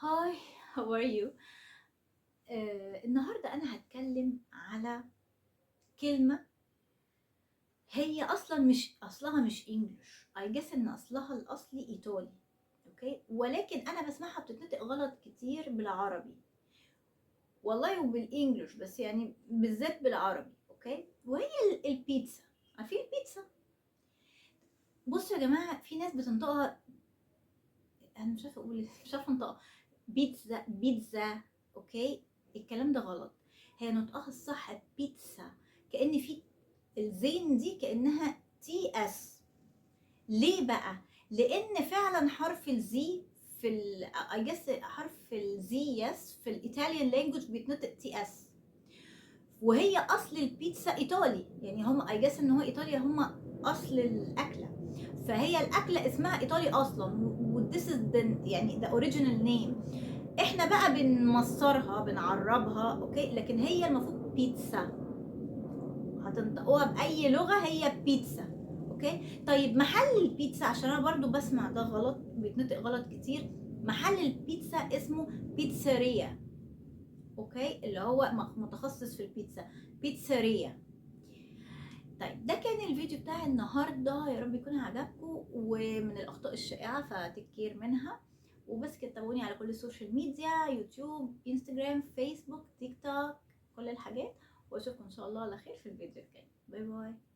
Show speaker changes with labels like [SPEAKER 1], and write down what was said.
[SPEAKER 1] هاي، how are you؟ النهاردة أنا هتكلم على كلمة هي أصلها مش إنجلش. I guess إن أصلها الأصلي إيطالي. أوكي، ولكن أنا بسمعها بتتنطق غلط كتير بالعربي والله وبالإنجلش، بس يعني بالذات بالعربي. أوكي، وهي البيتزا. عارفين البيتزا؟ بصوا يا جماعة، في ناس بتنطقها، أنا مش عارفة أقول، مش عارفة أنطقها. بيتزا بيتزا. أوكي، الكلام ده غلط. هي نطقها الصح بيتزا، كأن في الزين دي كأنها تي اس. ليه بقى؟ لأن فعلا حرف الزي في I guess حرف الزي يس في الإيطاليان لانجوج بيتنطق تي اس، وهي أصل البيتزا إيطالي. يعني هم I guess إن هو إيطاليا هم أصل الأكلة، فهي الأكلة اسمها إيطالي أصلا و this is the يعني the original name. احنا بقى بنمصرها بنعربها. اوكي، لكن هي المفروض بيتزا، هتنطقوها باي لغه هي بيتزا. اوكي، طيب محل البيتزا، عشان انا برضو بسمع ده غلط، بيتنطق غلط كتير. محل البيتزا اسمه بيتزاريا. اوكي، اللي هو متخصص في البيتزا، بيتزاريا. طيب ده كان الفيديو بتاع النهارده، يا رب يكون عجبكم ومن الاخطاء الشائعه فتكير منها. وبس كده، تابعوني على كل السوشيال ميديا، يوتيوب، انستجرام، فيسبوك، تيك توك، كل الحاجات. واشوفكم ان شاء الله على خير في الفيديو الجاي. باي باي.